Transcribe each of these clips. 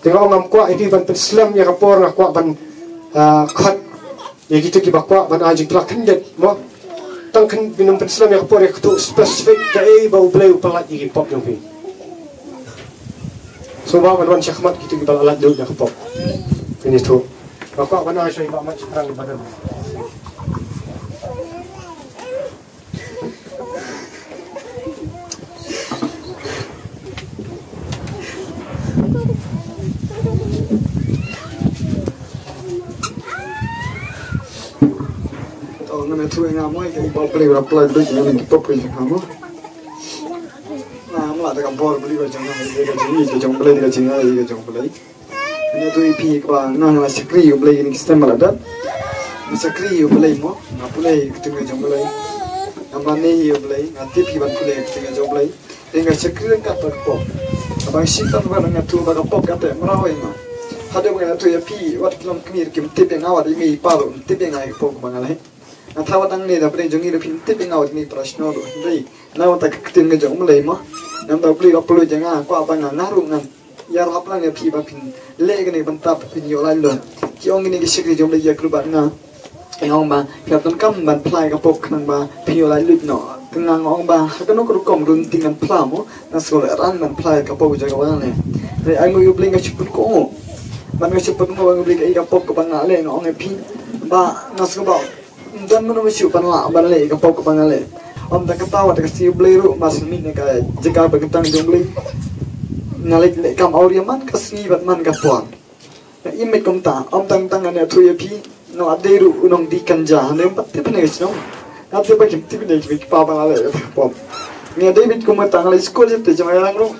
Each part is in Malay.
tengok ngam kuat ini ban Islam ya kapor kuat ban khat ya gitu ki bakwa ban ajik plak kendet mo tang kan binum Islam ya kapor ya tu spesifik ke bau play pelat di pop yang pi so ba ban syahmat gitu ki bal alat dulu ya kapor ini tu bakwa ban ajik ba mat sekarang di badan Nama tu yang amai kita beli berapa duit yang kita beli kamu. Nah, malah tak kampor beli macam mana? Dia jadi jangan beli dia jangan beli. Ini tu IP kau, nah lah sekri beli ini sistem malah dah. Sekri beli mo, nak beli kita jangan beli. Nama ni beli, nanti piban beli kita jangan beli. Dengan sekri kan tak pop. Abang sitan barang tu barang pop kata merawai mah. Ada orang tu IP, wat kilam kemir kim tip yang awal ini paru, tip yang ayah pop mangalai. Nah, tahu tentang ni dah pernah jongi lebih tip yang awak ni prasno tu. Jadi, nak tak ketin ke jong mulai mah. Nampak beli apa lu jangan. Aku apa ngaruh ngan. Ya apa lang ya pi bapin. Lek ni bentap pin yolan lo. Kiong ini kisah jom lagi keluar ngah. Yang ba, kita kam ban play kapok nang ba pi yolan lu no. Tengang orang ba, kan aku rukom runtingan plamo. Naskol ran ban play kapok jaga wana. Jadi, aku beli nggak cepet ko. Ban nggak cepet ko bang beli kapok ke bang ale ngong pi. Ba naskol ba. Dan mana mesti panlah balik ke pokok pangale. Om tak ketawa tak kasih beli ru masih ni ka jaga berketang jom beli. Nalik lek kam auriaman kasih bat man ka puan. Imit kom ta om tang ane tu ya pi no aderu unong di kanja ne patti pene sno. Ate ba kim tibi ne ki pa pangale pom. Ni David kom ta ngali school jete jama yang ru.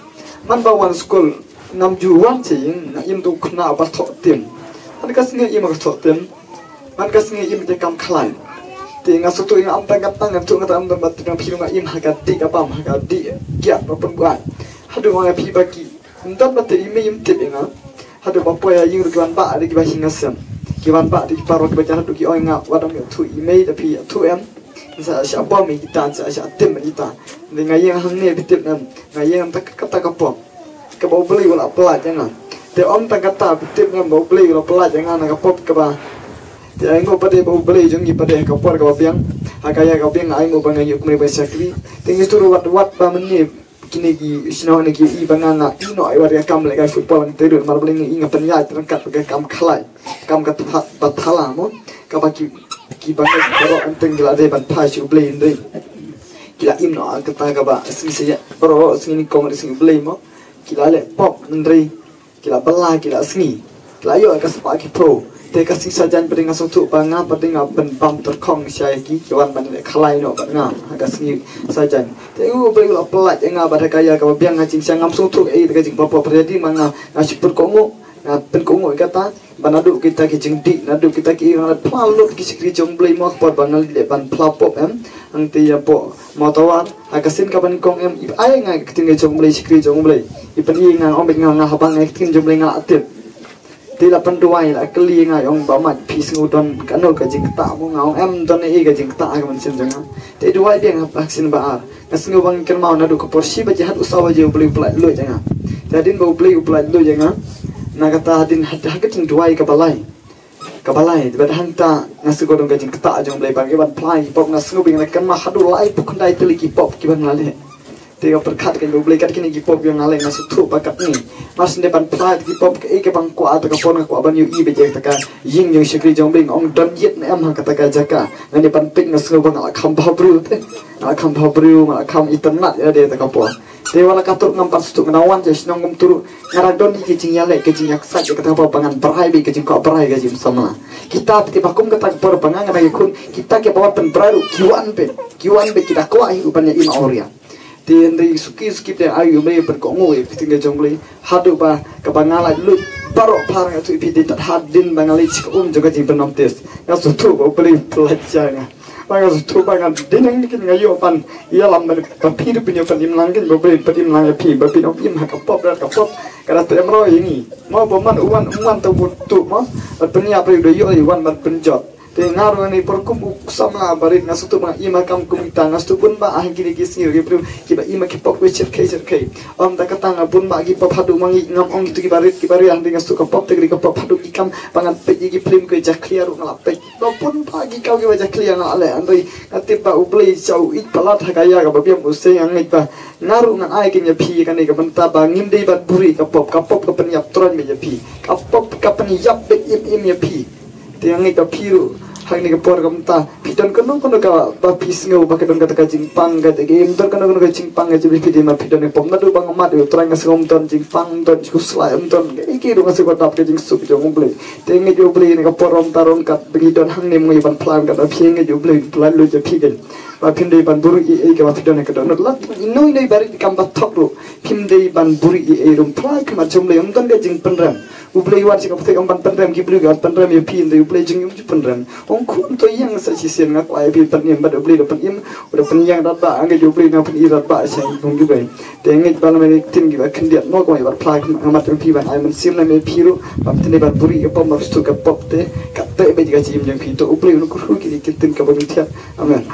Man ba wan school nam juwan cing na im tu kna ba tho tim. An kasih im ka tho tim. Man kasih im te kam klan. Tinggal satu yang ampai katang tu kata ampai batu yang pilu ngai mahakat di apa mahakat di kiat apa buat. Hadu orang pi bagi. Entah batu ini tip ingat. Hadu bapa ya yang rugian pak ada kibah hingasam. Kiban pak di paruh kibah hadu ki orang ngak wadam tu email tapi tu em. Saya siapa mi kita saya tim kita. Dengan yang hang ni bitip nam. Ngai yang tak kata kapom. Kebau beli wala pelat jangan. Te om tak kata bitip nam bau beli wala pelat jangan nak kapop kebah. Ya, ingo pada bau beli jongi pada kapor kau biang, hakaya kau biang ingo bangai yuk mereka sakri. Tinggi turu wat ba menni kini ki sino ni ki I bangana ino ai waria kam lekai football ang terus mar beli inga penya terangkat pakai kam khalai, kam kat bathala mo, kabaki ki bangai karo anteng gila de ban pai su beli ndai. Kila ino kata kaba sini saja, bro sini kong sini beli mo, kila le pop ndai, kila bela kila sini, kila yo kas paki pro. Teka sisa jan pada ngasong tu banga pada ngapen bam terkong saya ki kawan ban le khalai no banga agak singi sajan tengok beli la pelat nga pada kaya ka biang ngajing sang ngamsong tu teka jing papa predi manga nasi perkongo na penkongo kata banadu kita ki jing di nadu kita ki na plalu ki sikri jong beli mo por bangal le ban plapop ang tiya po motawan agasin ka ban kong ay nga kiting jong beli sikri jong beli ipan i nga ombek nga habang kiting jong beli nga atip tidak penduai lah keli ngai ong bamat pisngu don kanu kajing tak mo ngau don e kajing tak ka mansin janga te duai biang vaksin baar kasingu bang ken mau nadu ko porsi ba jahat usawa je beli plat lu janga jadin bau beli plat lu janga na kata hadin hakatin duai ka balai bad hanta nasu ko don kajing tak jong beli bang iban plai pop nasu bing na kan ma hadu lai puk dai teliki pop kiban lale tega perkat kan beli kat kini kipop yang ngaleng nasu tu pakat ni mas depan plat kipop ke bang ko atau ke pon ko ban yu I beje taka ying yang sikri jong bing ong don yet na am kata ka jaka ngani depan pik nasu bang ala kham bhabru ala kham iternat ya de taka pon dewa la katur ngam pas tu ngnawan je snong ngum turu ngaradon ki jing yale ke jing yak sak kata apa pangan berai bi ke jing ko berai ke jing sama kita ti bakum kata por pangan ngai kun kita ke bawa pen braru kiwan be kita ko ai upanya ima oria Tiendri suki te ayu me berkongo tinggal jonglei hadu ba kabangala lu barok parang tu ipidi tat hadin bangali cik juga jing penomtes ya sutu ba beli pelajanya bang sutu bang dinang nikin ngayo pan ia lam ber papir punya pan imlang kin ba beli patim lang pi ba pin im kapop kada tu emro ini mau boman uan tu butu mo penia apa udah yo iwan ban penjot te ngaru ni porkum sama barit ngasu tu ma ima kam kumita ngasu pun ba ah gini gisi ge bro ki ba ima ki pok we cher om da katang pun ba gi pop hadu mangi ngam ong gitu ki barit yang ngasu ka pop te ki pop hadu ki kam pangan pe gi film ke jak clear ngala pe do pun ba gi kau ge jak clear ngala andoi atip ba ublei chau ik palat hakaya ga ba biam useng ang ngai ba ngaru ngan ai ke nya phi kan ni ka banta ba ngim dei ban buri ka pop ka pen yap tron me nya phi ka pop ka pen yap be im nya phi te ang ngai ka phiru hang ni ka por kam ta piton kono ka ba pis ngau ba kedon kata ka jingpang ga te game tor kono ka jingpang ga jibi pidi ma piton ni pom na du bang ma de trang nga sngom ton jingpang ton ku slai ton iki ru nga se ko tap ke jing su jo ngble te nge jo ble ni ka porom taron ka bagi don hang ni ngai ban plan ka da phi nge jo ble plan lu je phi gen ba phim dei ban buru i ka ba piton ni ka don lat noi nei bari kam ba thok ru phim dei ban buru i rum plai ka ma jom le ton ga jing penram ublei wan sikap te amban penram ki blu ga penram ye phi dei ublei jing yum penram ong kun to yang sa si sen ngak ai pi pan yam ba ublei do pan yam udah pan yang dat ba ang ge ublei na pan i dat ba sa ong gi bai te nge ba me tin gi ba khin dia no ko ba plai amat pi ban ai man sim na me phi ru ba tin ba buri e pom stu ka pop te ka te be ga jim jang phi to ublei no ku ki tin ka ba mi thia amen